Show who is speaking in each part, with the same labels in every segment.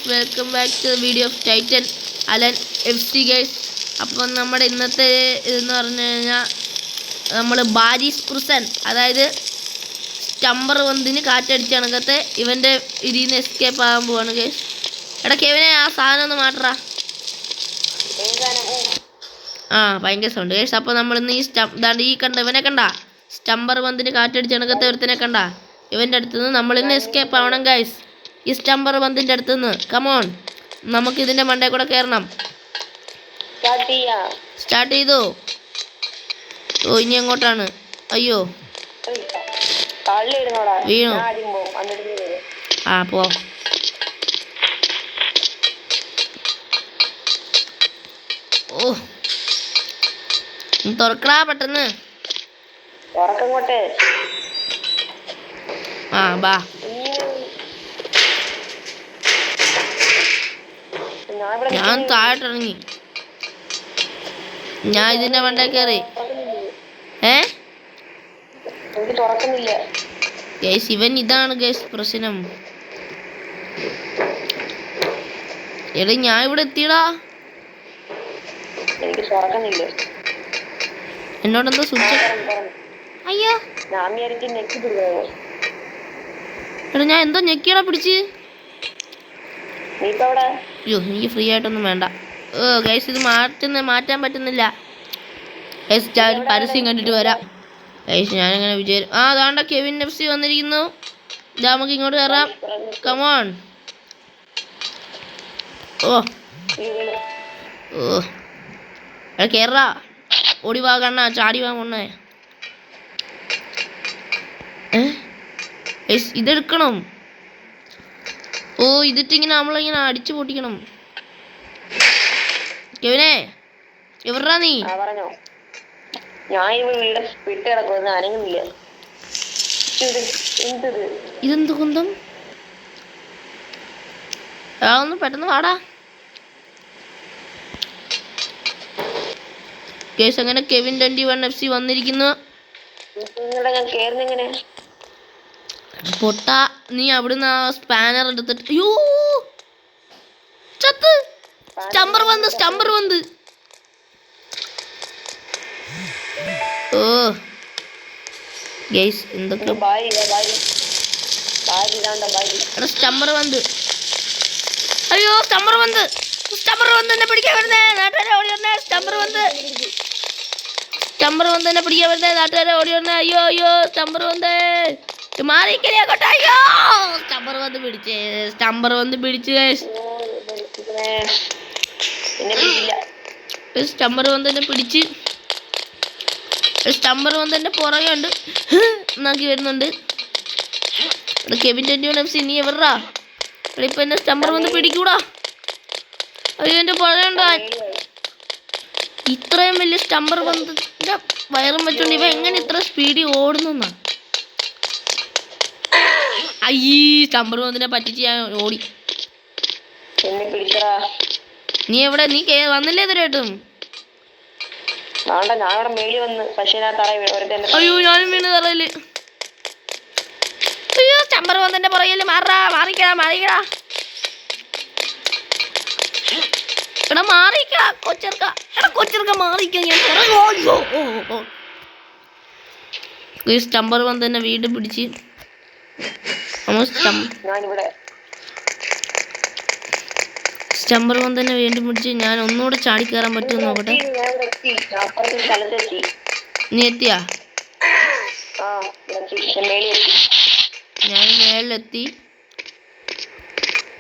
Speaker 1: Welcome back to video of Titan Alan FC guys. അപ്പം നമ്മുടെ ഇന്നത്തെ ഇതെന്ന് പറഞ്ഞു കഴിഞ്ഞാൽ നമ്മൾ ബാരിസ് പ്രിസൺ, അതായത് സ്റ്റംബർ വന്നിന് കാറ്റടിച്ച കണക്കത്തെ ഇവൻ്റെ ഇതിൽ നിന്ന് എസ്കേപ്പ് ആകാൻ പോവാണ് ഗൈസ്. എടാ കെവിനെ ആ സാധനം ഒന്ന് മാറ്ററാ. ഭയങ്കര സൗണ്ട് ഗൈസ്. അപ്പോൾ നമ്മളിന്ന് ഈ കണ്ട ഇവനെ കണ്ട സ്റ്റംബർ വന്നിന് കാറ്റടിച്ച കണക്കത്തെ ഒരുത്തനെ കണ്ട ഇവൻ്റെ അടുത്തുനിന്ന് നമ്മളിന്ന് എസ്കേപ്പ് ആവണം ഗൈസ്. ഈ സ്റ്റംബർ ബന്തിൻ്റെ അടുത്തുനിന്ന് കമോൺ, നമുക്ക് ഇതിൻ്റെ മണ്ടേ കൂടെ കയറണം. സ്റ്റാർട്ട് ചെയ്തു. ഇനി എങ്ങോട്ടാണ്? അയ്യോ വീണു. പോ. തുറക്കടാ പെട്ടെന്ന്. ബാ. ഞാൻ താഴോട്ടിറങ്ങി. ഞാൻ ഇതിന്റെ മണ്ടേ കയറി. ഗൈസ് ഇവൻ ഇതാണ് ഗൈസ് പ്രശ്നം. എടാ ഞാൻ ഇവിടെ എത്തിയടാ. എന്നോടെന്തോ സ്വിച്ച്. അയ്യോ എടാ ഞാൻ എന്തോ ഞെക്കിയടാ പിടിച്ച്. അയ്യോ എനിക്ക് ഫ്രീ ആയിട്ടൊന്നും വേണ്ട. ഗൈസ് ഇത് മാറ്റാൻ പറ്റുന്നില്ല ഗൈസ്. ഞാൻ പരസ്യം കണ്ടിട്ട് വരാം ഗൈസ്. ഞാനങ്ങനെ വിചാരിച്ചു. അതാണ്ട കെവിൻ FC വന്നിരിക്കുന്നു. നമുക്ക് ഇങ്ങോട്ട് കയറാം. കമോൺ. എടാ കേറാ. ഓടി വാ കണ്ണ, ചാടി വാ കൊണ്ണേ. ഇതെടുക്കണം. ഇതിട്ടിങ്ങനെ നമ്മളിങ്ങനെ അടിച്ചു പൊട്ടിക്കണം. കെവിനെ എവിടാ നീ? ഇതെന്ത് കുന്തം? ഒന്ന് പെട്ടെന്ന് വാടാ കേസ്. അങ്ങനെ കെവിൻ 21 FC വന്നിരിക്കുന്നു. പൊട്ട നീ അവിടുന്ന് ആ സ്പാനർ എടുത്തിട്ട്. അയ്യോ ചത്ത്. സ്റ്റംബർ വന്ന്. ഗൈസ് എന്തൊക്കെ സ്റ്റംബർ വന്ന്. അയ്യോ സ്റ്റംബർ വന്ന് എന്നെ പിടിക്കാൻ വരുന്നേ. നാട്ടുകാരെ ഓടി വന്നേ. സ്റ്റംബർ വന്ന് എന്നെ പിടിക്കാൻ വരുന്നേ. നാട്ടുകാരെ ഓടി വന്നേ. അയ്യോ സ്റ്റംബർ വന്നേ. മാറിക്കോട്ടെ. അയ്യോ സ്റ്റംബർ വന്ന് പിടിച്ച് ഗൈസ്. സ്റ്റംബർ വന്ന് എന്നെ പിടിച്ച്. സ്റ്റംബർ വന്ന് എന്നെ പുറകെ ഉണ്ട് നോക്കി വരുന്നുണ്ട്. കെവിൻ 21 FC നീ എവിടാ? ഇപ്പൊ എന്നെ സ്റ്റംബർ വന്ന് പിടിക്കൂടാ. അയ്യോ എന്റെ പുറകെ. ഇത്രയും വലിയ സ്റ്റംബർ വന്ന് വയറും വെച്ചോണ്ട് ഇവ എങ്ങനെ ഇത്ര സ്പീഡിൽ ഓടുന്ന? സ്റ്റംബർ വന്നിനെ പറ്റിച്ച് ഞാൻ ഓടി. നീ എവിടെ? നീ വന്നില്ലേ ഇതുവരെയായിട്ടും? അയ്യോ ഞാനും വീണ് തറയില്. അയ്യോ സ്റ്റംബർ വന്നിന്റെ പുറകില് മാറിക്കടാ. എടാ മാറിക്കടാ കൊച്ചെറുക്ക മാറിക്ക. ഞാൻ സ്റ്റംബർ വന്ന് തന്നെ വീണ്ടും പിടിച്ച്. സ്റ്റംബർ വന്ന് തന്നെ വീണ്ടും പിടിച്ച്. ഞാൻ ഒന്നുകൂടെ ചാടി കയറാൻ പറ്റുമെന്ന് നോക്കട്ടെ. നീ എത്തിയാ? ഞാൻ മേളിലെത്തി,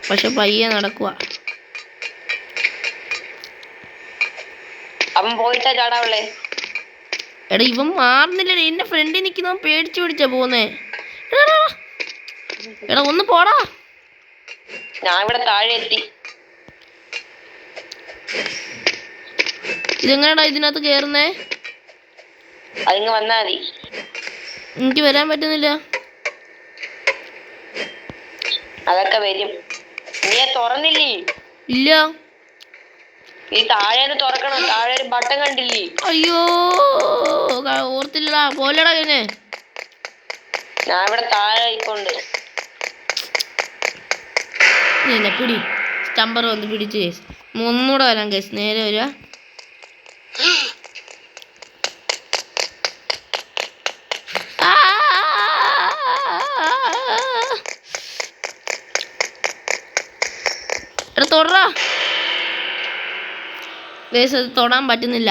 Speaker 1: പക്ഷെ പയ്യെ നടക്കുക. എടാ ഇവൻ മാറുന്നില്ല. എന്റെ ഫ്രണ്ടിൽ നിൽക്കുന്നവൻ പേടിച്ചു പിടിച്ചാ പോന്നേ. എടാ ഒന്ന് പോടാ. ഞാൻ ഇവിടെ താഴെ എത്തി. ഇതെങ്ങനെയാടാ ഇതിനകത്ത് കേറുന്നേ? വന്നാ മതി. എനിക്ക് വരാൻ പറ്റുന്നില്ല. അതൊക്കെ വരും. നീ തുറന്നില്ലേ? ഇല്ല. ഈ താഴെ തുറക്കണം. താഴെ ഒരു ബട്ടൺ കണ്ടില്ലേ? അയ്യോ ഓർത്തില്ലടാ. പോലെടാ കഴിഞ്ഞേ. ഞാൻ ഇവിടെ താഴെ ഇപ്പോണ്ട്. പിടി സ്റ്റമ്പർ വന്ന് പിടിച്ച് കേസ്. ഒന്നുകൂടെ വരാം കേസ്. നേരെ വരിക. എടാ തൊടറാ കേസ്. അത് തൊടാൻ പറ്റുന്നില്ല.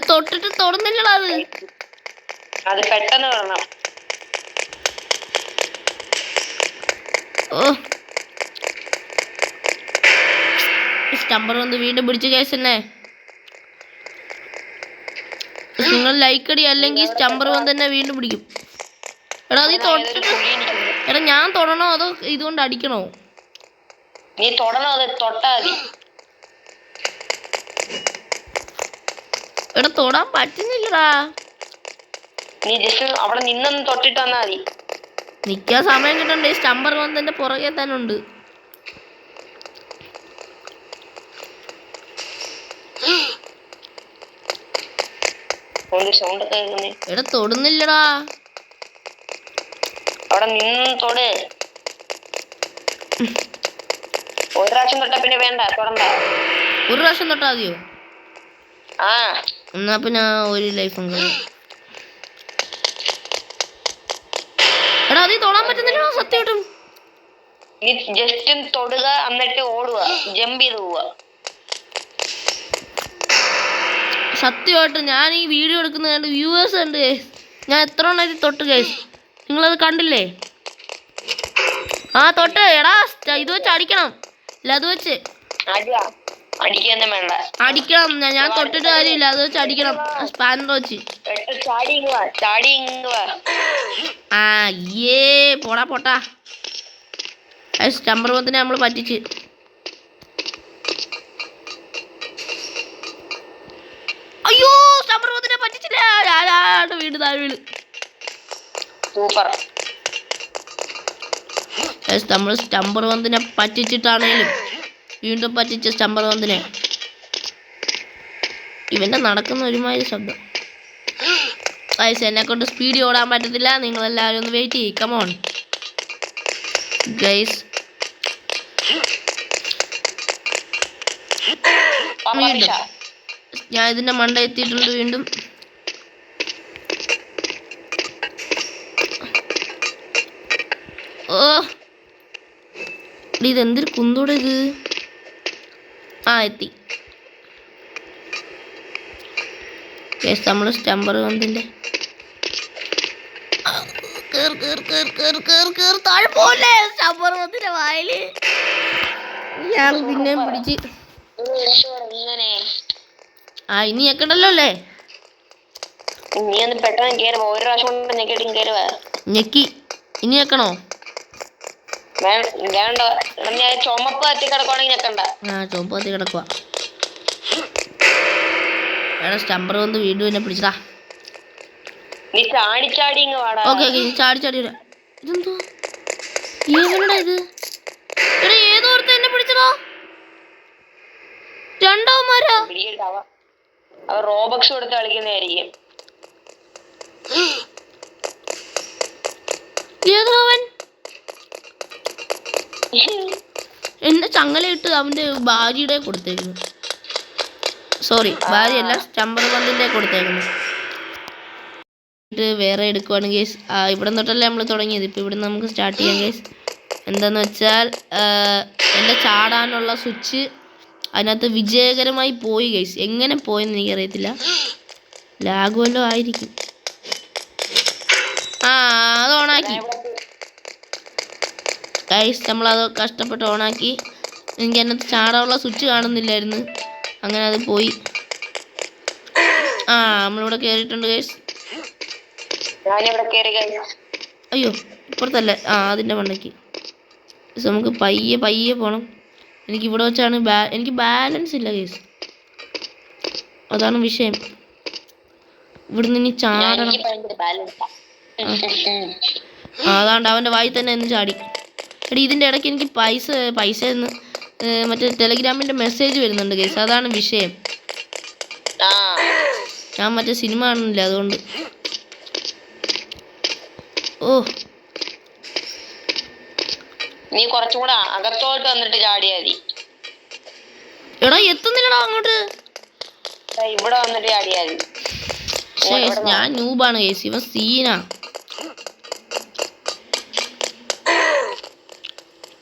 Speaker 1: തൊട്ടിട്ട് തൊടുന്നില്ലടാ.
Speaker 2: അത് പെട്ടെന്ന് വരണം.
Speaker 1: ഓ സ്റ്റമ്പർ വന്ന് വീണ്ടും പിടിച്ച കേസ് തന്നെ. നിങ്ങൾ ലൈക്ക് അടി, അല്ലെങ്കിൽ സ്റ്റമ്പർ വന്ന് തന്നെ വീണ്ടും പിടിക്കും. എടാ നീ തൊട്ടിട്ട് എടാ ഞാൻ തൊടണോ അതോ ഇതുകൊണ്ട് അടിക്കണോ?
Speaker 2: നീ തൊടണോ? അത് തൊട്ടാ മതി.
Speaker 1: എടാ തൊടാൻ പറ്റുന്നില്ലടാ.
Speaker 2: നീ ജസ്റ്റ് അവിടെ നിന്നൊന്ന് തൊട്ടിട്ട് വന്നാ മതി.
Speaker 1: നിക്കാൻ സമയം കിട്ടണ്ടേ. സ്റ്റമ്പർ വന്ന് എന്റെ പുറകെ തന്നെ ഉണ്ട്. എടാ തൊടുന്നില്ലടാ.
Speaker 2: അവിടെ നിന്ന് തൊട്. ഒരു പ്രാവശ്യം തൊട്ടാ പിന്നെ വേണ്ട, തൊടണ്ട.
Speaker 1: ഒരു പ്രാവശ്യം തൊട്ടാ മതിയോ?
Speaker 2: ആ
Speaker 1: എന്നാ പിന്നെ ഒരു ലൈഫും കളയും. എടാ അതീ തൊടാൻ പറ്റുന്നില്ല സത്യമായിട്ടും.
Speaker 2: നീ ജസ്റ്റ് തൊടുക, എന്നിട്ട് ഓടുക, ജമ്പ് ചെയ്ത് പോവുക.
Speaker 1: സത്യമായിട്ടും ഞാൻ ഈ വീഡിയോ എടുക്കുന്ന കണ്ട് വ്യൂവേഴ്സ് ഉണ്ട്. ഞാൻ എത്ര എണ്ണത്തിൽ തൊട്ട് കേസ്. നിങ്ങളത് കണ്ടില്ലേ? ആ തൊട്ട്. എടാ ഇത് വെച്ച് അടിക്കണം. ഇല്ല അത് വെച്ച്
Speaker 2: അടിക്കൊന്നും വേണ്ട.
Speaker 1: അടിക്കണം. ഞാൻ തൊട്ടിട്ട് കാര്യമില്ല. അത് വെച്ച് അടിക്കണം. സ്പാനർ വെച്ച്. ആ ഏ പോടാ പോട്ടാ. സ്റ്റമ്പർ വന്നിനെ നമ്മൾ പറ്റിച്ച്. അയ്യോ സ്റ്റമ്പർ വന്നിനെ പറ്റിച്ചില്ല. വീട് താഴെ വീട്.
Speaker 2: സൂപ്പർ.
Speaker 1: നമ്മൾ സ്റ്റമ്പർ വന്നിനെ പറ്റിച്ചിട്ടാണേലും വീണ്ടും പറ്റിച്ച സ്റ്റമ്പർ വന്നിനെ. ഇവന്റെ നടക്കുന്ന ഒരുമാതിരി ശബ്ദം. ഗൈസ് എന്നെ കൊണ്ട് സ്പീഡിൽ ഓടാൻ പറ്റത്തില്ല. നിങ്ങളെല്ലാവരും ഒന്ന് വെയിറ്റ് ചെയ്യ്. Come on guys. വീണ്ടും ഞാൻ ഇതിന്റെ മണ്ട എത്തിയിട്ടുണ്ട്. വീണ്ടും ഓ ഇതെന്തൊരു കുന്തോടെ ഇത്. ആ എത്തി. നമ്മള് സ്റ്റമ്പർ വന്നിന്റെ താഴെ പോലെ സ്റ്റമ്പർ വന്നിന്റെ വായില് ഞാൻ പിന്നെയും പിടിച്ച്. ആ ഇനി ഞെക്കണ്ടല്ലോ അല്ലേ?
Speaker 2: നീ ഒന്ന് പെട്ടെന്ന് കേറുക. ഒരു പ്രാവശ്യം കൊണ്ട് ഞെക്കിട്ടും കേറുക.
Speaker 1: ഞെക്കി. ഇനി ഞെക്കണോ?
Speaker 2: വേണ്ട. ഞാൻ ചുമപ്പ് കത്തി കിടക്കുവാണെങ്കിൽ ഞെക്കണ്ട.
Speaker 1: ആ ചുമപ്പ് കത്തി കിടക്കുക. എടാ സ്റ്റമ്പർ വന്ന് വീണ്ടും എന്നെ പിടിച്ചടാ.
Speaker 2: നീ ചാടി ചാടി ഇങ്ങ് വാടാ.
Speaker 1: ഓക്കെ ഓക്കെ ചാടി ചാടി വരാം. ഇതെന്തോ ഏവനടാ ഇത്? എടാ ഏതോർത്ത് എന്നെ പിടിച്ചടാ. രണ്ടാവന്മാരാ.
Speaker 2: അവർ റോബക്സ് കൊടുത്ത് കളിക്കുന്നതായിരിക്കും.
Speaker 1: ഏതവൻ എന്നെ ചങ്ങലയിട്ട് അവന്റെ ഭാര്യയുടെ കൊടുത്തേക്കുന്നു. സോറി ഭാര്യയല്ല, സ്റ്റമ്പർ പന്തിന്റെ കൊടുത്തേക്കുന്നു. വേറെ എടുക്കുവാണ് കേസ്. ഇവിടെ തൊട്ടല്ലേ നമ്മൾ തുടങ്ങിയത്. ഇപ്പം ഇവിടെ നമുക്ക് സ്റ്റാർട്ട് ചെയ്യാം കേസ്. എന്താന്ന് വെച്ചാൽ എൻ്റെ ചാടാനുള്ള സ്വിച്ച് അതിനകത്ത് വിജയകരമായി പോയി കേസ്. എങ്ങനെ പോയെന്ന് എനിക്കറിയത്തില്ല. ലാഗ് വല്ലതും ആയിരിക്കും. അത് ഓണാക്കി ഗൈസ്. നമ്മളത് കഷ്ടപ്പെട്ട് ഓണാക്കി. എനിക്ക് അതിനകത്ത് ചാടാനുള്ള സ്വിച്ച് കാണുന്നില്ലായിരുന്നു. അങ്ങനെ അത് പോയി. നമ്മളിവിടെ കയറിയിട്ടുണ്ട് ഗൈസ്. അയ്യോ ഇപ്പുറത്തല്ലേ. അതിൻ്റെ മണ്ടയ്ക്ക്. നമുക്ക് പയ്യെ പയ്യെ പോകണം. എനിക്ക് ഇവിടെ വെച്ചാണ് എനിക്ക് ബാലൻസ് ഇല്ല ഗൈസ്. അതാണ് വിഷയം. ഇവിടുന്ന് ഇനി ചാടണം. അതാണ്ട് അവൻ്റെ വായി തന്നെ ഒന്ന് ചാടി. എടി ഇതിൻ്റെ ഇടയ്ക്ക് എനിക്ക് പൈസ എന്ന് മറ്റേ ടെലഗ്രാമിൻ്റെ മെസ്സേജ് വരുന്നുണ്ട് ഗൈസ്. അതാണ് വിഷയം. ഞാൻ മറ്റേ സിനിമ കാണുന്നില്ല അതുകൊണ്ട്. ഓ
Speaker 2: നീ കുറച്ചും കൂടെ അകത്തോട്ട് വന്നിട്ട് ചാടിയാ മതി.
Speaker 1: എടാ എത്തുന്നില്ലടാ അങ്ങോട്ട്.
Speaker 2: ഇവിടെ വന്നിട്ട് ചാടിയാ മതി.
Speaker 1: ഞാൻ നൂബാണ് കേസ്, ഇവ സീനാ.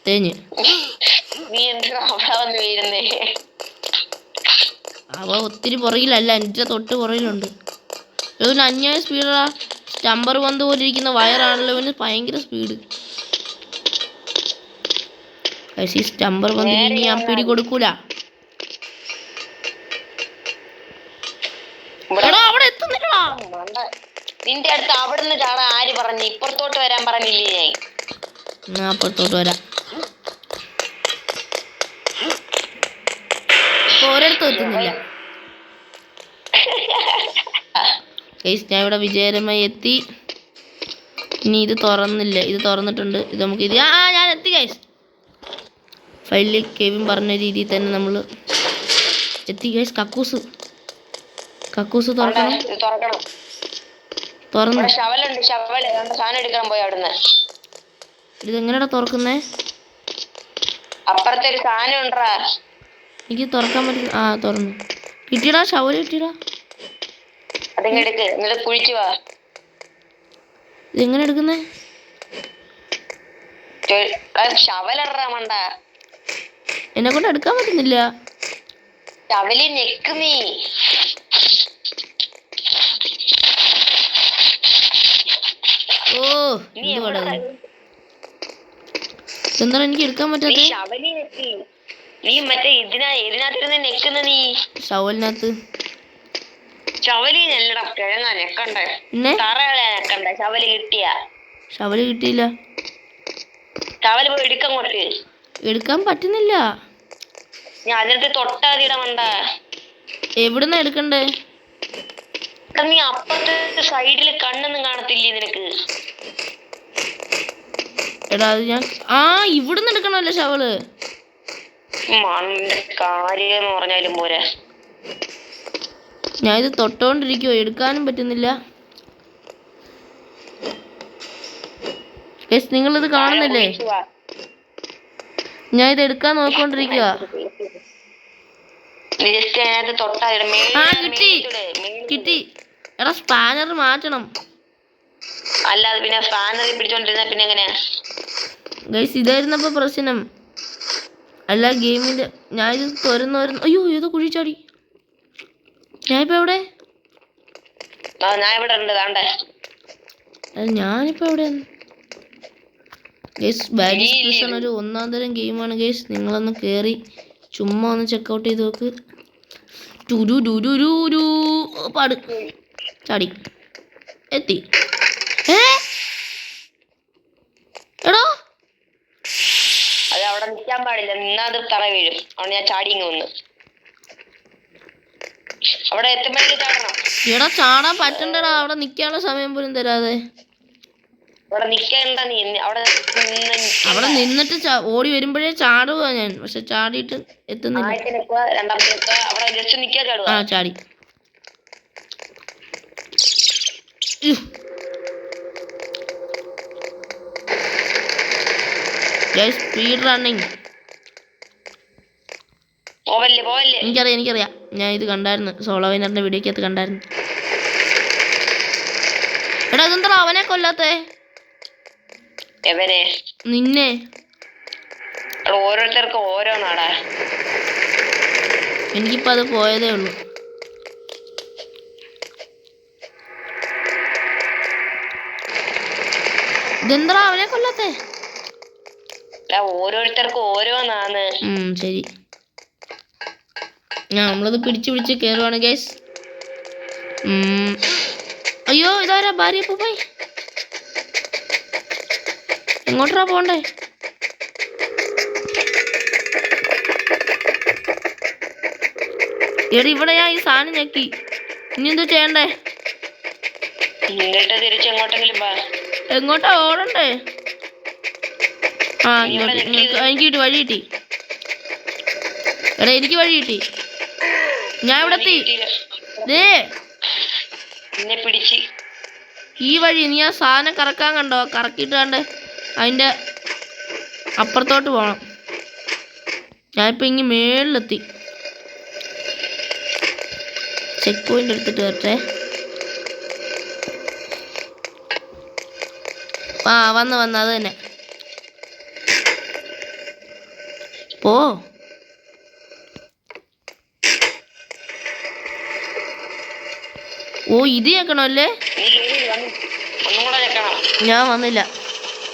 Speaker 1: തേഞ്ഞ്
Speaker 2: നീ എന്തിനാ അവിടെ വന്ന് വീഴുന്നേ?
Speaker 1: അവ ഒത്തിരി പുറകിലല്ല, എൻ്റെ തൊട്ട് പുറകിലുണ്ട്. ഇവന് അന്യായ സ്പീഡാ. സ്റ്റംബർ പന്ത് പോലെ ഇരിക്കുന്ന വയറാണല്ലോ ഇവന്, ഭയങ്കര സ്പീഡ്. പക്ഷേ ഈ സ്റ്റംബർ പന്തിന് ഇനി ഞാൻ പിടി കൊടുക്കൂല. അവിടെ എത്തുന്നില്ലടാ.
Speaker 2: നിന്റെ അടുത്ത് അവിടെ നിന്ന് ചാടാൻ ആര് പറഞ്ഞു? ഇപ്പുറത്തോട്ട് വരാൻ പറഞ്ഞില്ലേ ഞാൻ?
Speaker 1: അപ്പുറത്തോട്ട് വരാം. ഒരിടത്തും എത്തുന്നില്ല. ഞാൻ ഇവിടെ വിജയകരമായി എത്തി. ഇനി ഇത് തുറന്നില്ല, ഇത് തുറന്നിട്ടുണ്ട്. ഇത് നമുക്ക് ഇത് ഞാൻ എത്തി ഗൈസ്. ഫൈനലി കെവിൻ പറഞ്ഞ രീതിയിൽ തന്നെ നമ്മൾ എത്തി ഗൈസ്. കക്കൂസ് തുറക്കണം. തുറന്നു. ഇതെങ്ങനെയാ തുറക്കുന്നേ?
Speaker 2: അപ്പുറത്തെ ഒരു സാധനം ഉണ്ടാ.
Speaker 1: എനിക്ക് തുറക്കാൻ പറ്റില്ല. ആ തുറന്നു. കിട്ടിയടാ, ഷവല് കിട്ടിയടാ. ഇതെങ്ങനെ എടുക്കുന്നേ? എന്നെ കൊണ്ട് എടുക്കാൻ പറ്റുന്നില്ല. ഓ എന്താണ് എനിക്ക് എടുക്കാൻ പറ്റാത്ത?
Speaker 2: നീ മറ്റേ ഇതിനകത്തിരുന്ന് നെക്കുന്ന നീ
Speaker 1: ഷവലിനകത്ത്.
Speaker 2: ഷവലിനല്ലടാ കിഴങ്ങാ നെക്കണ്ടേ. തറകളെ നെക്കണ്ടേ. ഷവല്
Speaker 1: കിട്ടിയില്ല.
Speaker 2: ഷവല് പോയി എടുക്കങ്ങോട്ട്.
Speaker 1: എടുക്കാൻ പറ്റുന്നില്ല.
Speaker 2: ഞാൻ അതിനകത്ത് തൊട്ടാതിട മണ്ട.
Speaker 1: എവിടുന്നാ എടുക്കണ്ടേ?
Speaker 2: നീ അപ്പുറത്തെ സൈഡില് കണ്ണൊന്നും കാണത്തില്ലേ നിനക്ക്?
Speaker 1: എടാ അത് ഞാൻ ഇവിടുന്ന് എടുക്കണല്ലോ ഷവല്.
Speaker 2: കാര്യം പറഞ്ഞാലും പോരാ.
Speaker 1: ഞാൻ ഇത് തൊട്ടോണ്ടിരിക്കുവോ, എടുക്കാനും പറ്റുന്നില്ല. നിങ്ങളിത് കാണുന്നില്ലേ? ഞാൻ ഇത് എടുക്കാൻ നോക്കിക്കൊണ്ടിരിക്കുക. കിട്ടി. എടാ സ്പാനർ മാറ്റണം.
Speaker 2: അല്ലാതെ പിന്നെ സ്പാനറിൽ പിടിച്ചോണ്ടിരുന്ന പിന്നെ എങ്ങനെയാ
Speaker 1: ഗൈസ്? ഇതായിരുന്നപ്പോ പ്രശ്നം. അല്ല ഗെയിമിന്റെ ഞാൻ ഇത് തുറന്നു. അയ്യോ ഏതോ കുഴി ചാടി. ഞാനിപ്പോ എവിടെ? ഞാനിപ്പോ എവിടെയാണ് ഗൈസ്? ബാരിസ് പ്രിസൺ ഒരു ഒന്നാം തരം ഗെയിമാണ് ഗൈസ്. നിങ്ങളൊന്ന് കേറി ചുമ്മാ ഒന്ന് ചെക്കൗട്ട് ചെയ്ത് നോക്ക്. പാട് ചാടി എത്തി. എടോ
Speaker 2: അത് അവിടെ നിൽക്കാൻ പാടില്ല. നിന്നാത് തറ വീഴും. അവിടെ ഞാൻ ചാടി വന്ന് അവിടെ എത്തുമ്പോഴേക്ക് ചാടണം.
Speaker 1: എടാ ചാടാൻ പറ്റണ്ടടാ. അവിടെ നിക്കാനുള്ള സമയം പോലും തരാതെ.
Speaker 2: അവിടെ നിക്കണ്ട. നീ
Speaker 1: അവിടെ നിന്നിട്ട് ഓടി വരുമ്പോഴേ ചാടുക ഞാൻ. പക്ഷെ ചാടിയിട്ട് എത്തുന്നില്ല. ആ ചാടി. Speed running. എനിക്കറിയാം. ഞാൻ ഇത് കണ്ടായിരുന്നു. സോളോ വിനറിന്റെ വീഡിയോക്കകത്ത് കണ്ടായിരുന്നു. എടാ ഇതെന്താ അവനെ കൊല്ലാത്തേ? നിന്നെ.
Speaker 2: ഓരോരുത്തർക്കും ഓരോന്നാടാ.
Speaker 1: എനിക്കിപ്പോ അത് പോയതേ ഉള്ളൂ. ഇതെന്താ അവനെ കൊല്ലാത്തേ?
Speaker 2: ഓരോരുത്തർക്കും ഓരോന്നാണ്.
Speaker 1: ശരി. നമ്മളത് പിടിച്ച് കേറുവാണ് ഗൈസ്. അയ്യോ ഇതാരാ? ഭാര്യ പോയി. എങ്ങോട്ടാ പോണ്ടേ? എടി ഇവിടെ ഞാൻ ഈ സാധനം ഞെക്കി. ഇനി എന്തോ ചെയ്യണ്ടേ? എങ്ങോട്ടാ ഓടണ്ടേ? എനിക്ക് കിട്ടി, വഴി കിട്ടി. എടാ എനിക്ക് വഴി കിട്ടി. ഞാൻ ഇവിടെ എത്തി. ഈ വഴി നീ ആ സാധനം കറക്കാൻ കണ്ടോ? കറക്കിയിട്ട് കണ്ടേ അതിൻ്റെ അപ്പുറത്തോട്ട് പോകണം. ഞാനിപ്പോൾ ഇങ്ങ് മേളിലെത്തി. ചെക്ക് പോയിന്റ് എടുത്തിട്ട് വരട്ടെ. ആ വന്ന് അത് തന്നെ. പോ. ഓ ഇത് കേൾക്കണമല്ലേ? ഞാൻ വന്നില്ല.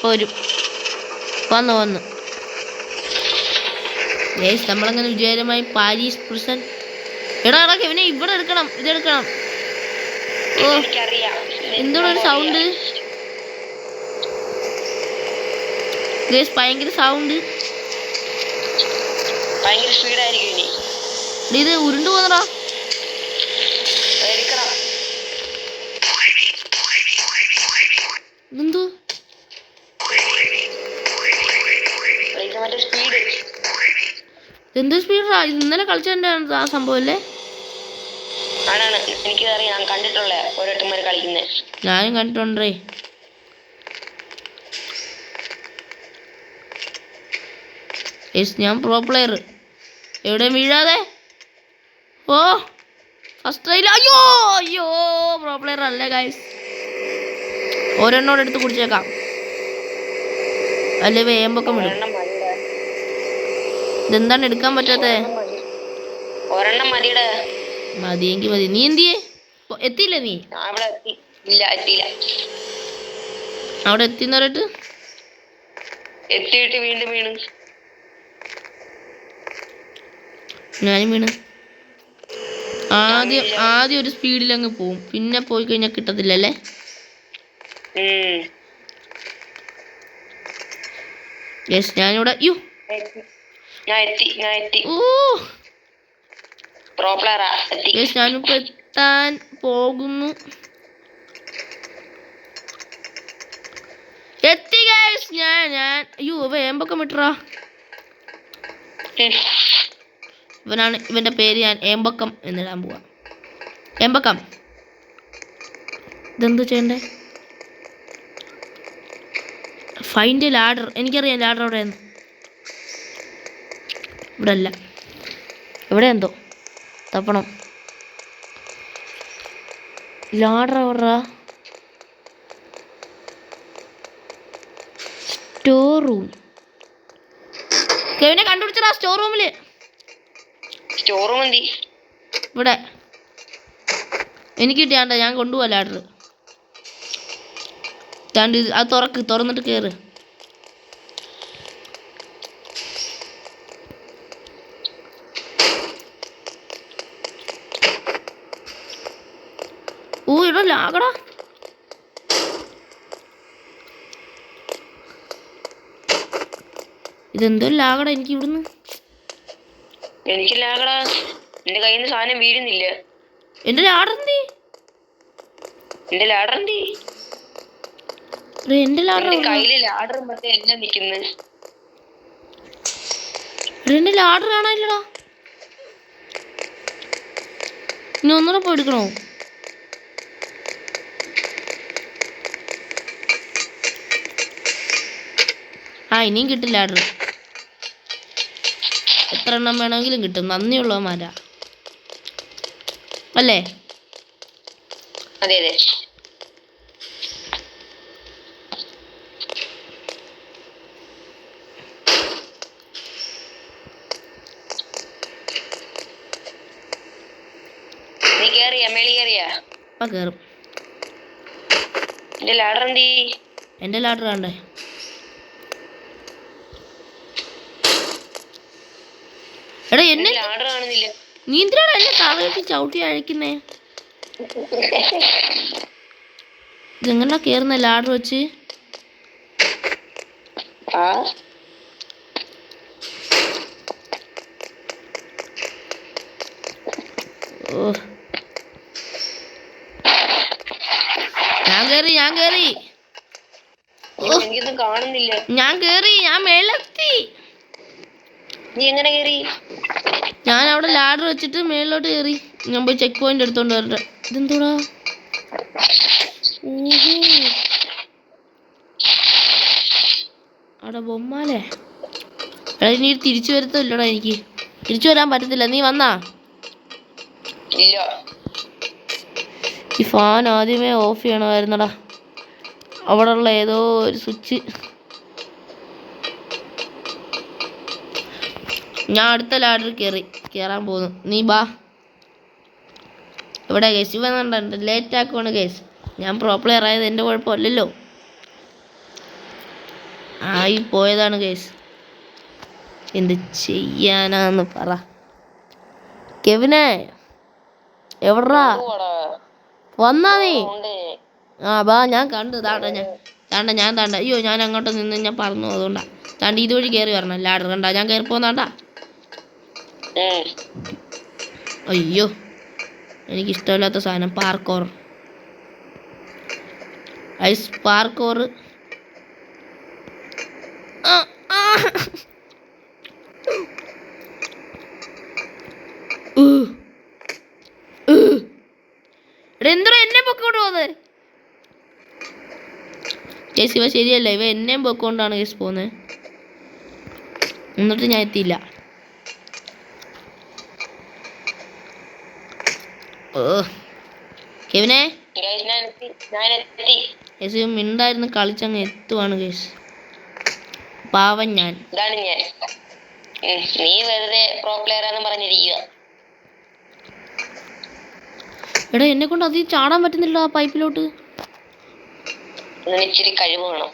Speaker 1: പോരും. വന്നു ഗൈസ് നമ്മളങ്ങനെ വിജയകരമായി പാരീസ് പ്രിസൺ. എടാ ഇവനെ ഇവിടെ എടുക്കണം, ഇതെടുക്കണം. ഓ എന്തോടെ ഒരു സൗണ്ട് ഗൈസ്, ഭയങ്കര സൗണ്ട്. ഇത് ഉരുണ്ടു പോന്നടാ. എന്തോ എന്ത് സ്പീഡാ? ഇന്നലെ കളിച്ചതിന്റെ ആ സംഭവം അല്ലേ? ഞാനും കണ്ടിട്ടുണ്ടേ. ഞാൻ പ്രോ പ്ലെയർ. എവിടെ വീഴാതെ. ഓ ഫസ്റ്റ് ട്രൈയിൽ. അയ്യോ പ്രോ പ്ലെയർ അല്ലേ ഗൈസ്. ഒരെണ്ണോടെ എടുത്ത് കുടിച്ചേക്കാം, അല്ലേ വേമ്പൊക്കെ വിടും. ഇതെന്താണ് എടുക്കാൻ പറ്റാത്തേ? മതിയെങ്കിൽ മതി. നീ എന്തിയേ? എത്തിയില്ലേ നീ? അവിടെ എത്തിന്ന് പറഞ്ഞിട്ട്
Speaker 2: എത്തിയിട്ട് വീണ്ടും വീണു.
Speaker 1: ഞാനും വീണ്. ആദ്യം ഒരു സ്പീഡിൽ അങ്ങ് പോവും, പിന്നെ പോയി കഴിഞ്ഞാൽ കിട്ടത്തില്ലല്ലേ? യെസ് ഞാനിവിടെ. യെസ് ഞാനിപ്പോ എത്താൻ പോകുന്നു. എത്തി ഗൈസ്. ഞാൻ അയ്യോ വേമ്പൊക്കെ വിട്ടറാ. ഇവന്റെ പേര് ഞാൻ ഏമ്പക്കം എന്നിടാൻ പോവാ. ഏമ്പക്കം. ഇതെന്ത് ചെയ്യണ്ടേ? Find ladder. എനിക്കറിയാം ലാഡർ എവിടെയാണ്. ഇവിടെ അല്ല, ഇവിടെ എന്തോ തപ്പണം. ലാഡർ എവിടാ? Store room. കെവിനെ കണ്ടുപിടിച്ചടാ സ്റ്റോർ റൂമില്. ഇവിടെ എനിക്ക് കിട്ടിയാണ്ട, ഞാൻ കൊണ്ടുപോവാ ലാഡർ. അത് തുറന്നിട്ട് കേറ്. ഓ ഇടാ ലാഗടാ. ഇതെന്തോ ലാഗടാ എനിക്ക് ഇവിടുന്ന്.
Speaker 2: എനിക്ക് ലാഗടാ. എന്റെ കയ്യിൽ നിന്ന് സാധനം വീഴുന്നില്ല.
Speaker 1: എന്റെ ലാഡർ എന്തി?
Speaker 2: എന്റെ ലാഡർ എന്തി?
Speaker 1: എന്റെ ലാഡർ
Speaker 2: കയ്യില് ലാഡർ മറ്റേ എല്ലാം നിക്കുന്നു.
Speaker 1: എന്റെ ലാഡർ കാണാനില്ലടാ. ഇനി ഒന്നുകൂടെ പോയി എടുക്കണോ? ഇനിയും കിട്ടില്ല ലാഡർ. എത്ര എണ്ണം വേണമെങ്കിലും കിട്ടും. നന്ദിയുള്ളവന്മാരാ അല്ലേ?
Speaker 2: അതെ അതെ. നീ കേറിയാ? മേളി കേറിയാ?
Speaker 1: കേറും.
Speaker 2: എന്റെ ലാഡർ എന്തി?
Speaker 1: എന്റെ ലാഡർ കണ്ടേ. എടാ എന്നെ
Speaker 2: ലാഡർ കാണുന്നില്ല.
Speaker 1: നീ എന്തിനാണ് എന്നെ തറയിട്ട് ചവിട്ടി അഴിക്കുന്നേ? ഇതെങ്ങനെ കേറുന്ന ലാഡർ വെച്ച്? ഞാൻ കേറി.
Speaker 2: കാണുന്നില്ല.
Speaker 1: ഞാൻ മേലെത്തി.
Speaker 2: നീ എങ്ങനെ കേറി?
Speaker 1: ഞാൻ അവിടെ ലാഡർ വെച്ചിട്ട് മേളിലോട്ട് കയറി. ഞാൻ പോയി ചെക്ക് പോയിന്റ് എടുത്തോണ്ട് വരട്ടെ. ഇതെന്തോടാ? ഊഹൂ. അവിടെ ബൊമ്മാലേ. എടാ ഇനി തിരിച്ചു വരത്തില്ലടാ, എനിക്ക് തിരിച്ചു വരാൻ പറ്റത്തില്ല. നീ വന്നാ?
Speaker 2: ഇല്ല.
Speaker 1: ഈ ഫാൻ ആദ്യമേ ഓഫ് ചെയ്യണമായിരുന്നടാ. അവിടെ ഉള്ള ഏതോ ഒരു സ്വിച്ച്. ഞാൻ അടുത്ത ലാഡർ കയറാൻ പോകുന്നു. നീ ബാ. ഇവിടെ കേസ് വന്നിട്ടുണ്ട്. ലേറ്റ് ആക്കുവാണ് കേസ്. ഞാൻ പ്രോ പ്ലെയർ ആയത് എൻ്റെ കുഴപ്പമല്ലല്ലോ. ആയി പോയതാണ് കേസ്. എന്ത് ചെയ്യാനാന്ന് പറ. കെവിനെ എവിടാ വന്നാ നീ? ആ ബാ, ഞാൻ കണ്ടു. താണ്ട. അയ്യോ, ഞാൻ അങ്ങോട്ട് നിന്ന് ഞാൻ പറഞ്ഞു. അതുകൊണ്ടാ താണ്ട ഇതുവഴി കയറി വരണം. ലാഡർ കണ്ടാ ഞാൻ കയറി പോന്നാണ്ടാ. അയ്യോ, എനിക്കിഷ്ടമില്ലാത്ത സാധനം പാർക്കോർ. Ice parkour. എന്തോ എന്നെ പൊക്കോണ്ട് പോകുന്നത് കേസ്. ഇവ ശരിയല്ല. ഇവ എന്നെയും പൊക്കോണ്ടാണ് കേസ് പോകുന്നത്. എന്നിട്ട് ഞാൻ എത്തിയില്ല. കെവിനെ കേസ് മിണ്ടായിരുന്നു കളിച്ചങ്ങ് എത്തുവാണ് കേസ്. പാവൻ ഞാൻ.
Speaker 2: നീ വെറുതെ പ്രോ പ്ലെയർ ആണെന്ന് പറഞ്ഞിരിക്കുക.
Speaker 1: എടാ എന്നെ കൊണ്ട് അതിൽ ചാടാൻ പറ്റുന്നില്ല ആ പൈപ്പിലോട്ട്.
Speaker 2: ഇച്ചിരി കഴിവ് വേണം.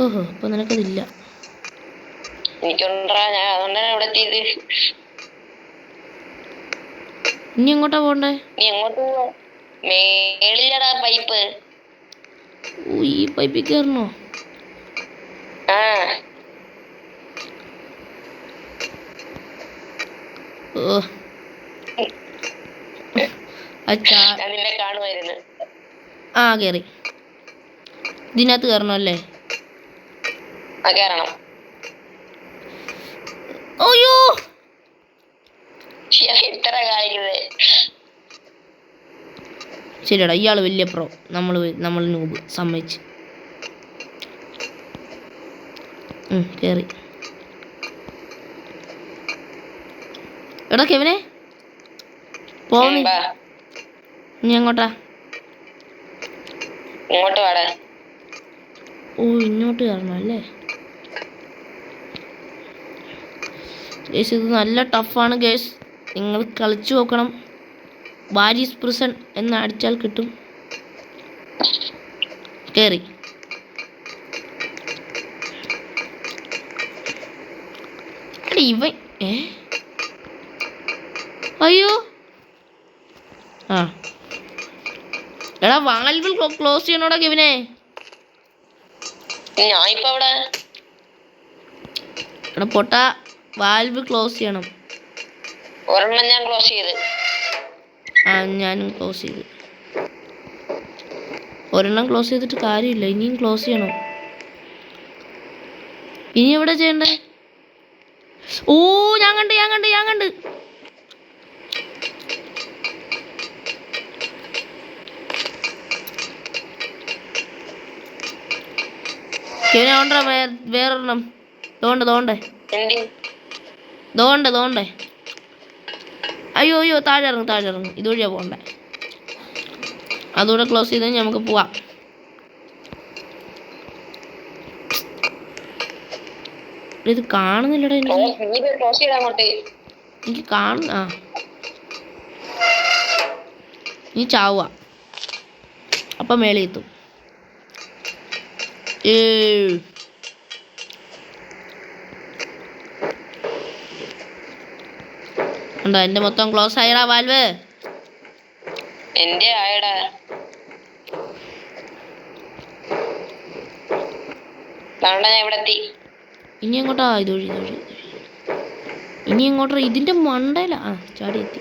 Speaker 1: ഓഹോ, അപ്പൊ നിനക്കതില്ല.
Speaker 2: എനിക്കുണ്ടാ, ഞാൻ അതുകൊണ്ടാണ് ഇവിടെ എത്തിയത്.
Speaker 1: ഇനി എങ്ങോട്ടാ പോണ്ടേ?
Speaker 2: നീ എങ്ങോട്ട് പോവാ? മേളിലടാ പൈപ്പ്.
Speaker 1: ഓ, ഈ പൈപ്പിൽ കയറണോ?
Speaker 2: ആ
Speaker 1: ഓ അച്ഛാ,
Speaker 2: ഞാൻ നിന്നെ കാണുമായിരുന്നു.
Speaker 1: ആ കയറി. ഇതിനകത്ത് കയറണം അല്ലേ?
Speaker 2: ആ കയറണം.
Speaker 1: അയ്യോ,
Speaker 2: ഇത്ര കാണിക്കുന്നത്.
Speaker 1: ശരിയടാ, ഇയാള് വലിയ പ്രോ. നമ്മൾ നൂബ്. സമ്മതിച്ച് കയറി. എടാ കെവിനെ പോന്നേ. ഇനി എങ്ങോട്ടാ?
Speaker 2: ഇങ്ങോട്ട് വാടാ.
Speaker 1: ഓ, ഇങ്ങോട്ട് കയറണം അല്ലേ? ഗേസ് ഇത് നല്ല ടഫാണ് ഗേസ്. നിങ്ങൾ കളിച്ചു നോക്കണം. ബാരിസ് പ്രിസൺ എന്ന് അടിച്ചാൽ കിട്ടും. കയറി. ഇവൻ അയ്യോ. ആ എടാ, വാൽവ് ക്ലോസ് ചെയ്യണോടാ കെവിനെ.
Speaker 2: ഞാൻ ഇപ്പൊ അവിടെ.
Speaker 1: എടാ പൊട്ടാ, വാൽവ് ക്ലോസ് ചെയ്യണം.
Speaker 2: ഒരെണ്ണം ഞാൻ ക്ലോസ് ചെയ്ത്.
Speaker 1: ആ, ഞാനും ക്ലോസ് ചെയ്ത്. ഒരെണ്ണം ക്ലോസ് ചെയ്തിട്ട് കാര്യമില്ല, ഇനിയും ക്ലോസ് ചെയ്യണം. ഇനി എവിടെ ചെയ്യണ്ടേ? ഓ, ഞാൻ കണ്ട്. വേറൊരെണ്ണം തോണ്ടേ. അയ്യോ, താഴെ ഇറങ്ങും. ഇതുവഴിയാ പോണ്ടേ. അതുകൂടെ ക്ലോസ് ചെയ്ത് നമുക്ക് പോവാം. ഇത് കാണുന്നില്ലടാ എനിക്ക് കാണുന്ന. നീ ചാവുക, അപ്പം മേളിൽ എത്തും. ഉണ്ടോ? എൻ്റെ മൊത്തം ക്ലോസ് ആയടാ വാൽവ്.
Speaker 2: എന്റെ ആയടാ. ഞാൻ ഇവിടെ എത്തി.
Speaker 1: ഇനി എങ്ങോട്ടാ? ഇതുവഴി. ഇനി എങ്ങോട്ടാ? ഇതിന്റെ മണ്ടയില. ആ, ചാടി എത്തി.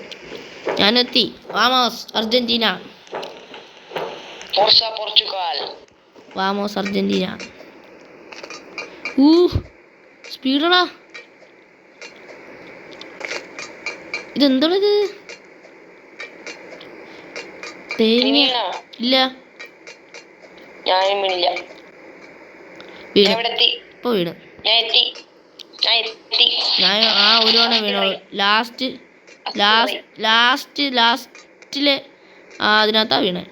Speaker 1: ഞാനെത്തി. വാമോസ് അർജന്റീന.
Speaker 2: പോർച്ചുഗൽ.
Speaker 1: വാമോസ് അർജന്റീന. സ്പീഡടാ. ഇതെന്താണിത്? തേങ്ങ ഇല്ല.
Speaker 2: ഞാനും വീണില്ല. ഞാൻ
Speaker 1: വീണ്
Speaker 2: ഇവിടെ എത്തി.
Speaker 1: ഇപ്പൊ വീണ്.
Speaker 2: ഞാൻ എത്തി.
Speaker 1: ഞാൻ ആ ഒരു തവണ വീണോളൂ. ലാസ്റ്റില് അതിനകത്താ വീണേ.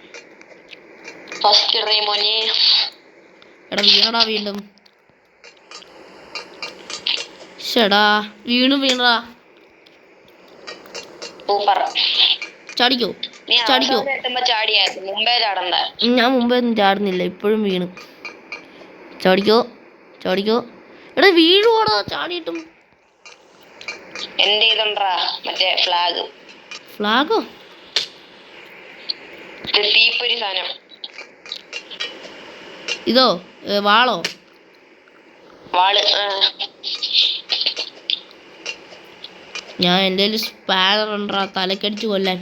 Speaker 2: ഫസ്റ്റ് ട്രൈ മോനെ.
Speaker 1: എടാ വീണടാ വീണ്ടും. ഷെടാ വീണടാ.
Speaker 2: സൂപ്പർ.
Speaker 1: ചാടിക്കോ.
Speaker 2: നീ അവസാനം എത്തുമ്പോ ചാടിയായിരുന്നു, മുമ്പേ ചാടണ്ട.
Speaker 1: ഞാൻ മുമ്പേ ഒന്നും ചാടുന്നില്ല, ഇപ്പോഴും വീണു. ചാടിക്കോ. എടാ വീഴുവോടോ ചാടിയിട്ടും.
Speaker 2: എന്റെ ഇതുണ്ടാ മറ്റേ
Speaker 1: ഫ്ലാഗോ?
Speaker 2: തീപ്പൊരി സാധനം.
Speaker 1: ഇതോ വാളോ?
Speaker 2: വാള്.
Speaker 1: ഞാൻ എൻ്റെ സ്പാനർ ഉണ്ടാ തലക്കടിച്ച് കൊല്ലാൻ.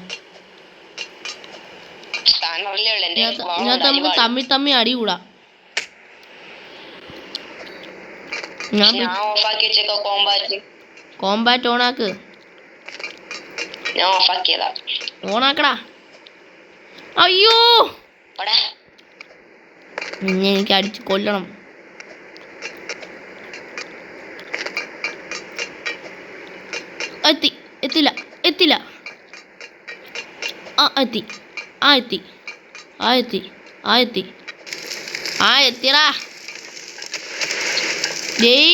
Speaker 1: ഇതിനകത്ത് നമുക്ക് തമ്മി അടി കൂടാ. ഞാൻ
Speaker 2: ഓഫാക്കി വെച്ചേക്കോ
Speaker 1: കോമ്പാറ്റ് ഓണാക്ക്.
Speaker 2: ഞാൻ ഓഫാക്കിയതാ.
Speaker 1: ഓണാക്കടാ. അയ്യോ നിന്നെ എനിക്ക് അടിച്ച് കൊല്ലണം. എത്തില്ല. എത്തിയടാ. ജയ്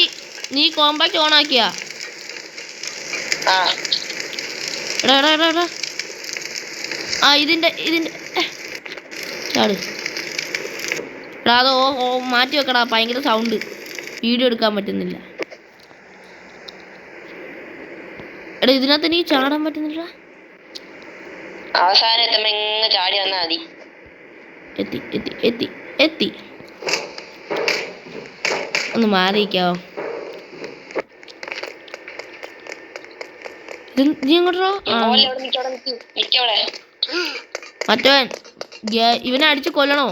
Speaker 1: നീ കോമ്പാക്ട് ഓണാക്കിയാ? എടാ ഇതിന്റെ ചാട്. എടാ അത് മാറ്റി വെക്കടാ, ഭയങ്കര സൗണ്ട്, വീഡിയോ എടുക്കാൻ പറ്റുന്നില്ല. എടാ ഇതിനകത്ത് എനിക്ക് ചാടാൻ പറ്റുന്നില്ല.
Speaker 2: അവസാനം എത്തുമ്പോ ഇങ്ങനെ ചാടി വന്നാ മതി.
Speaker 1: എത്തി. ഒന്ന് മാറിയിക്കാവോ? നീ എങ്ങോട്ടോ? മറ്റവൻ ഇവനെ അടിച്ച് കൊല്ലണോ?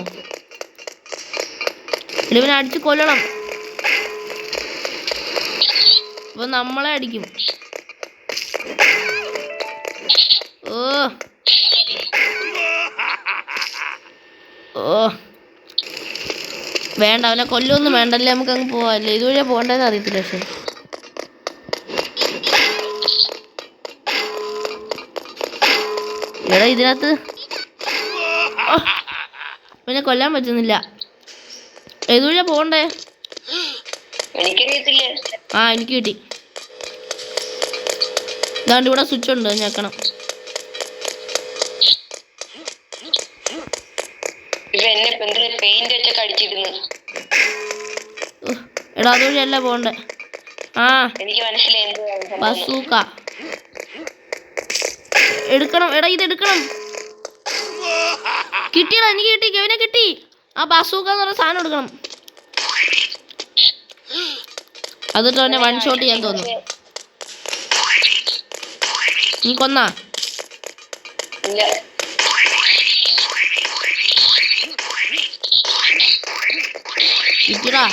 Speaker 1: അപ്പൊ നമ്മളെ അടിക്കും. വേണ്ട, അവനെ കൊല്ലൊന്നും വേണ്ടല്ലേ, നമുക്ക് അങ്ങ് പോവാല്ലേ. ഇതുവരെ പോകണ്ടെന്ന് അറിയത്തില്ല. പക്ഷെ എടാ ഇതിനകത്ത് പിന്നെ കൊല്ലാൻ പറ്റുന്നില്ല. ഏതുവഴിയാ പോകണ്ടേ?
Speaker 2: എനിക്കറിയത്തില്ല.
Speaker 1: എനിക്ക് കിട്ടി. ഇതാണ്ട് ഇവിടെ സ്വിച്ച് ഉണ്ട്, ഞെക്കണം. എടാ അതുവഴിയല്ല പോണ്ടേ.
Speaker 2: എനിക്ക് മനസ്സിലായി.
Speaker 1: ബസൂക്ക എടുക്കണം. എടാ ഇത് എടുക്കണം. കിട്ടിയടാ, എനിക്ക് കിട്ടി. കെവിനെ കിട്ടി. ആ ബസൂക്ക എന്ന് പറഞ്ഞ സാധനം എടുക്കണം. അതിട്ട് അവനെ വൺ ഷോട്ട് ചെയ്യാൻ തോന്നുന്നു. നീ കൊന്നാ? കിട്ടിയടാ.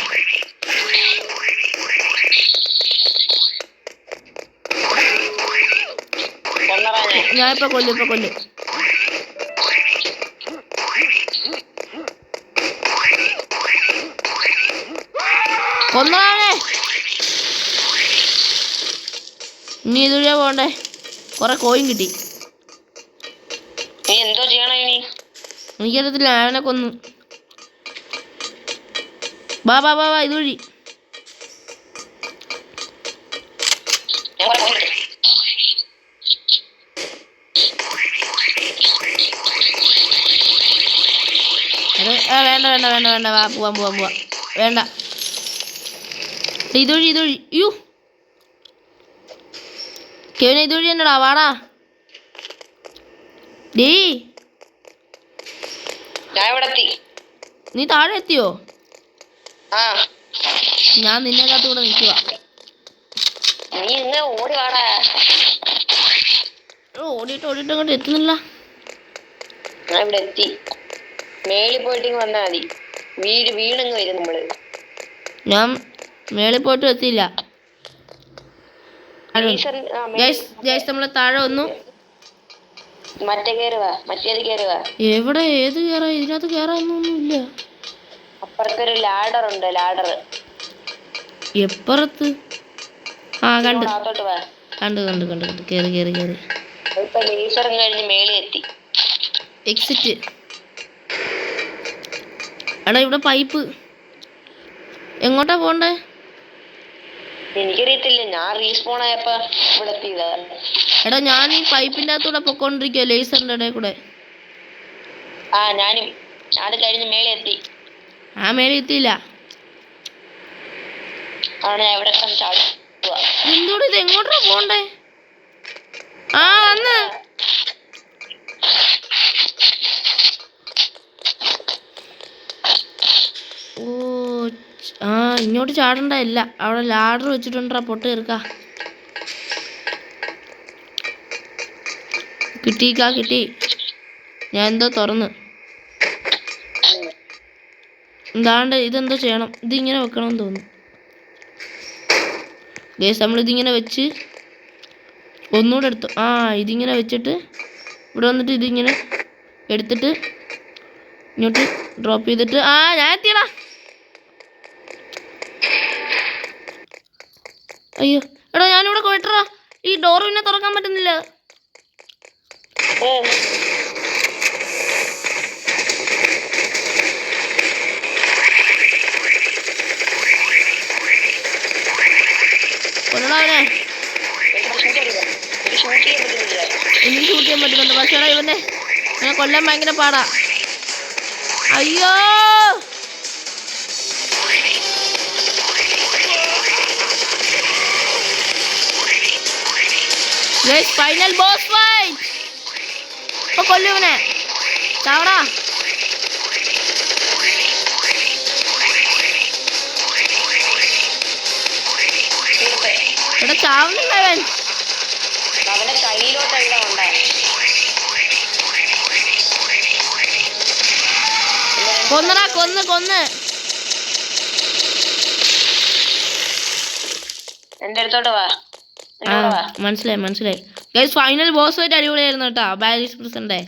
Speaker 1: ഞാൻ ഇപ്പൊ കൊല്ലും. കൊന്നേ. ഇനി ഇതുവരെ പോണ്ടേ. കൊറേ കോയിൻ കിട്ടി.
Speaker 2: നീ എന്തോ ചെയ്യണ?
Speaker 1: എനിക്കറിയത്തില്ല, അവനെ കൊന്നു. ബാ ഇതുവഴി. വേണ്ട. വാ പോവാ. വേണ്ട, ഇതുവഴി. യ്യോ കെവിനെ, ഇതുവഴി തന്നെടാ. വാടാ. നീ താഴെ എത്തിയോ? ഞാൻ നിന്നെ കാത്തുകൂടെ നിൽക്കുക. ഓടിയിട്ട് അങ്ങോട്ട് എത്തുന്നില്ല.
Speaker 2: മേളിൽ പോയിട്ട് വന്നാ മതി. വീണങ്ങ് വരും നമ്മള്.
Speaker 1: ഞാൻ മേളിൽ പോയിട്ട് എത്തിയില്ല. നമ്മള് താഴെ വന്നു.
Speaker 2: മറ്റേത് കേറുക.
Speaker 1: എവിടെ? ഏത് കേറാ? ഇതിനകത്ത് കേറാനൊന്നുമില്ല.
Speaker 2: ഇപ്പുറത്തൊരു ലാഡർ ഉണ്ട്, ലാഡർ.
Speaker 1: എപ്പുറത്ത്? ആ കണ്ടു
Speaker 2: അകത്തോട്ട് വാ.
Speaker 1: കണ്ടു കണ്ടു കണ്ടു കണ്ടു കേറി കേറി കേറി.
Speaker 2: ഇപ്പൊ ലേസറും കഴിഞ്ഞ് മേളിൽ എത്തി.
Speaker 1: എക്സിറ്റ്. എടാ ഇവിടെ പൈപ്പ്. എങ്ങോട്ടാ പോണ്ടേ?
Speaker 2: എനിക്കറിയത്തില്ല, ഞാൻ റീസ്പോൺ ആയപ്പോ ഇവിടെ എത്തിയതാ.
Speaker 1: എടാ ഞാൻ ഈ പൈപ്പിന്റെ അകത്തൂടെ പൊക്കോണ്ടിരിക്കുക, ലേസറിന്റെ ഇടയിൽ കൂടെ.
Speaker 2: ആ ഞാനും അത് കഴിഞ്ഞ് മേളിൽ എത്തി.
Speaker 1: ആ മേലെ എത്തിയില്ല.
Speaker 2: ആണ് ഞാൻ എവിടെ ചാടി.
Speaker 1: എന്തോട് ഇത്? എങ്ങോട്ടാ പോണ്ടേ? ആ വന്ന്. ഓ ആ ഇങ്ങോട്ട് ചാടണ്ട. ഇല്ല, അവിടെ ലാഡർ വെച്ചിട്ടുണ്ടാ. പൊട്ട് തീർക്ക. കിട്ടി. ഞാൻ എന്തോ തുറന്ന്. എന്താണ്ട് ഇതെന്തോ ചെയ്യണം. ഇതിങ്ങനെ വെക്കണമെന്ന് തോന്നുന്നു. ഗൈസ് നമ്മളിതിങ്ങനെ വെച്ച് ഒന്നുകൂടെ എടുത്തു. ആ ഇതിങ്ങനെ വെച്ചിട്ട് ഇവിടെ വന്നിട്ട് ഇതിങ്ങനെ എടുത്തിട്ട് ഇങ്ങോട്ട് ഡ്രോപ്പ് ചെയ്തിട്ട് ആ ഞാൻ എത്തിയടാ. അയ്യോ എടാ ഞാനിവിടെ പോയിട്ടറാ. ഈ ഡോർ പിന്നെ തുറക്കാൻ പറ്റുന്നില്ല. കൊല്ലടാവനെ. എനിക്ക് ഷൂട്ട് ചെയ്യാൻ പറ്റുന്നുണ്ട്, പക്ഷേ ഇവനെ ഞാൻ കൊല്ലാൻ ഭയങ്കര പാടാ. അയ്യോ ഫൈനൽ ബോസ് ഫൈറ്റ്. ഇപ്പൊ കൊല്ലും ഇവനെ. ചാവടാ. ഇവിടെ ചാവുന്നില്ല അവൻ.
Speaker 2: അവന്റെ കയ്യിലോട്ടല്ല ഉണ്ടായി.
Speaker 1: കൊന്നടാ, കൊന്ന്.
Speaker 2: എന്റെ അടുത്തോട്ട് വാ.
Speaker 1: മനസ്സിലായി. ഗൈസ് ഫൈനൽ ബോസ് ഫൈറ്റ് അടിപൊളിയായിരുന്നു കേട്ടോ. ബാരിസ് പ്രസിഡന്റ്.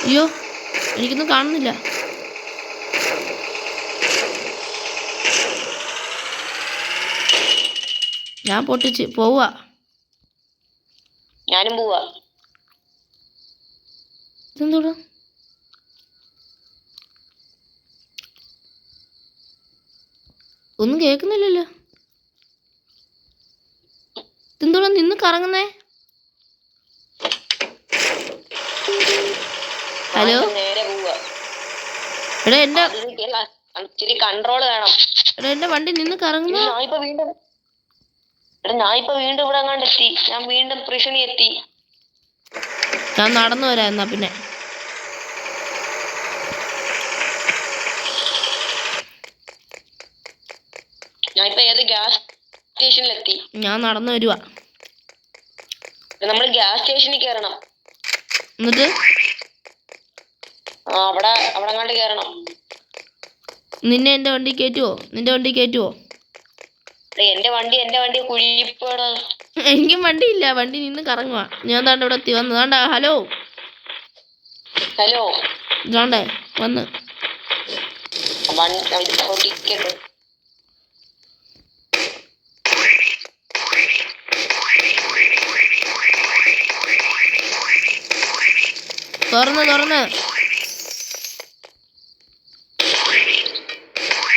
Speaker 1: അയ്യോ എനിക്കൊന്നും കാണുന്നില്ല. ഞാൻ പൊട്ടിച്ച് പോവാ.
Speaker 2: ഞാനും പോവാ.
Speaker 1: ഇതെന്തോടാ? ഒന്നും കേൾക്കുന്നില്ലല്ലോ. ഇതെന്തോടാ നിന്ന് കറങ്ങുന്നേ? ഹലോ എടാ എന്റെ
Speaker 2: കൺട്രോൾ വേണം.
Speaker 1: എടാ എന്റെ വണ്ടി നിന്ന് കറങ്ങുന്ന.
Speaker 2: ഞാൻ ഇപ്പൊ വീണ്ടും ഇവിടെ അങ്ങാണ്ട് എത്തി. ഞാൻ വീണ്ടും പ്രിഷണി എത്തി.
Speaker 1: ഞാൻ നടന്നു വരാം എന്നാ പിന്നെ.
Speaker 2: ഞാൻ ഇപ്പൊ ഏത് ഗ്യാസ് സ്റ്റേഷനിലെത്തി.
Speaker 1: ഞാൻ നടന്നു വരുവാ.
Speaker 2: നമ്മള് ഗ്യാസ് സ്റ്റേഷനിൽ കയറണം.
Speaker 1: എന്നിട്ട്
Speaker 2: അവിടെ അങ്ങാണ്ട് കയറണം.
Speaker 1: നിന്നെ എന്റെ വണ്ടി കയറ്റുവോ? നിന്റെ വണ്ടി കയറ്റുവോ?
Speaker 2: എന്റെ വണ്ടി കുഴിപ്പോടാ.
Speaker 1: എനിക്കും വണ്ടിയില്ല. വണ്ടി നിന്ന് കറങ്ങുവാ. ഞാൻ താണ്ട ഇവിടെ എത്തി വന്നു. താണ്ട ഹലോ ഇതാണ്ടേ വന്ന്.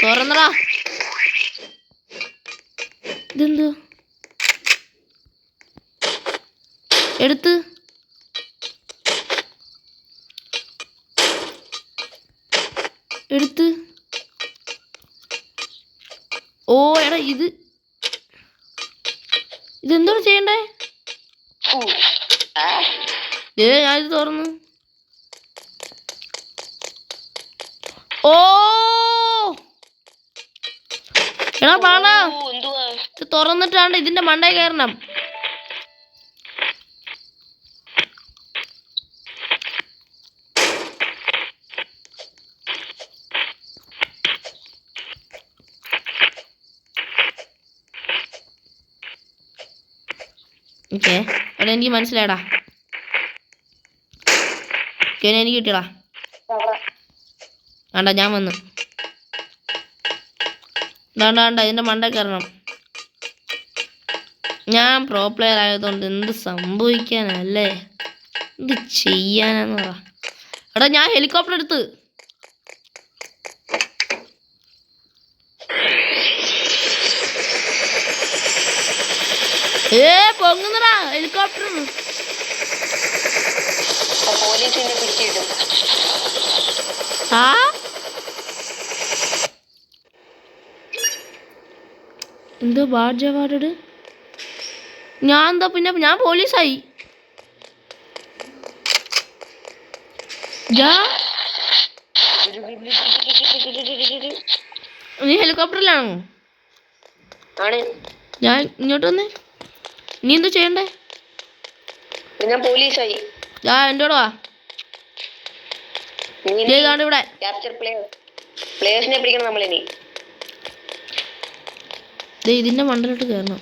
Speaker 1: തുറന്നടാ. ഇതെന്തോ എടുത്ത്. ഓ എടാ ഇതെന്തോ ചെയ്യണ്ടേ? ഞാനിത് തുറന്നു. ഓ എടാ പാടാ, ഇത് തുറന്നിട്ടാണ്ട് ഇതിന്റെ മണ്ടേ കയറണം. ഓക്കെ എടാ എനിക്ക് മനസ്സിലായടാ. കെവിനെ എനിക്ക് കിട്ടിയടാ. വേണ്ട ഞാൻ വന്നു. വേണ്ട ഇതിൻ്റെ മണ്ട കയറണം. ഞാൻ പ്രോ പ്ലെയർ ആയതുകൊണ്ട് എന്ത് സംഭവിക്കാനല്ലേ, എന്ത് ചെയ്യാനാന്ന് പറ. എടാ ഞാൻ ഹെലികോപ്റ്റർ എടുത്ത്. പൊങ്ങുന്നടാ ഹെലികോപ്റ്റർ.
Speaker 2: പോലീസിനെ പിടിച്ചിട്ടും
Speaker 1: ആ എന്തോ ബാഡ്ജ് ഞാൻ എന്താ പിന്നെ ഞാൻ പോലീസായി. നീ ഹെലികോപ്റ്ററിലാണോ? ഞാൻ ഇങ്ങോട്ട് വന്നേ. നീ എന്തോ ചെയ്യണ്ടേ?
Speaker 2: ഞാൻ പോലീസായി.
Speaker 1: എൻ്റെ കൂടെ വാ. ഇവിടെ
Speaker 2: പ്ലേയേഴ്സിനെ പിടിക്കണം നമ്മളിനി.
Speaker 1: ഇതിന്റെ മണ്ടലോട്ട് കയറണം.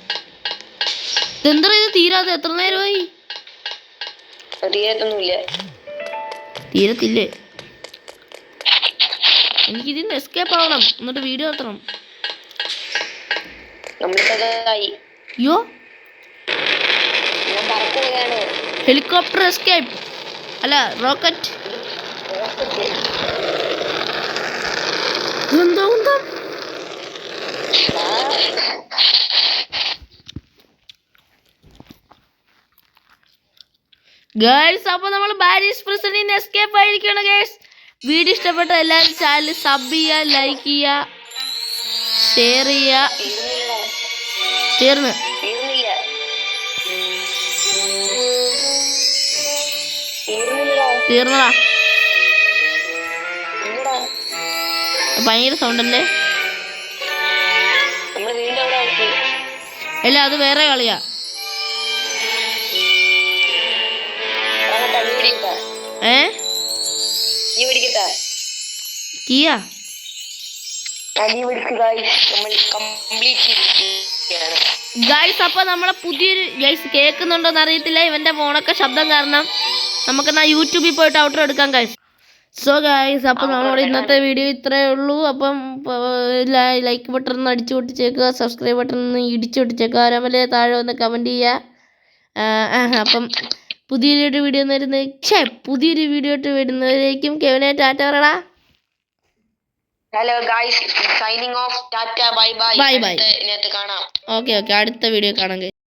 Speaker 1: ഇതെന്താ ഇത് തീരാതെ? എത്ര നേരമായി? തീരത്തില്ലേ? എനിക്കിതിന്ന് എസ്കേപ്പ് ആവണം, എന്നിട്ട് വീഡിയോ നിർത്തണം. അയ്യോ ഹെലികോപ്റ്റർ എസ്കേപ്പ് അല്ല റോക്കറ്റ്. എന്താ ഗൈസ്, അപ്പൊ നമ്മൾ ബാരിസ് പ്രിസണിന്ന് എസ്കേപ്പ് ആയിരിക്കണം ഗൈസ്. വീഡിയോ ഇഷ്ടപ്പെട്ട എല്ലാവരും ചാനൽ സബ് ചെയ്യുക, ലൈക്ക് ചെയ്യുക, ഷെയർ ചെയ്യുക. തീർന്നടാ. ഭയങ്കര സൗണ്ട് അല്ലേ? അല്ല അത് വേറെ കളിയാ. കിയാ ഗൈസ്, അപ്പൊ നമ്മളെ പുതിയൊരു ഗൈസ് കേൾക്കുന്നുണ്ടോന്ന് അറിയത്തില്ല, ഇവന്റെ ഫോണൊക്കെ ശബ്ദം കാരണം. നമുക്കെന്നാ യൂട്യൂബിൽ പോയിട്ട് ഔട്ടർ എടുക്കാം ഗൈസ്. സോ ഗൈസ്, അപ്പം നമ്മുടെ ഇന്നത്തെ വീഡിയോ ഇത്രയേ ഉള്ളൂ. അപ്പം ലൈക്ക് ബട്ടൺ ഒന്ന് അടിച്ചു പൊട്ടിച്ചേക്കുക, സബ്സ്ക്രൈബ് ബട്ടൺ ഒന്ന് ഇടിച്ചു പൊട്ടിച്ചേക്കുക, അതേപോലെ താഴെ ഒന്ന് കമൻറ്റ് ചെയ്യുക. അപ്പം പുതിയൊരു വീഡിയോ വരുന്നവരേക്കും കെവിനെ ടാറ്റ പറയടാ.
Speaker 2: Hello guys, signing off. Tata bye bye.
Speaker 1: Bye bye.
Speaker 2: കാണാം.
Speaker 1: ഓക്കെ അടുത്ത വീഡിയോ കാണാം.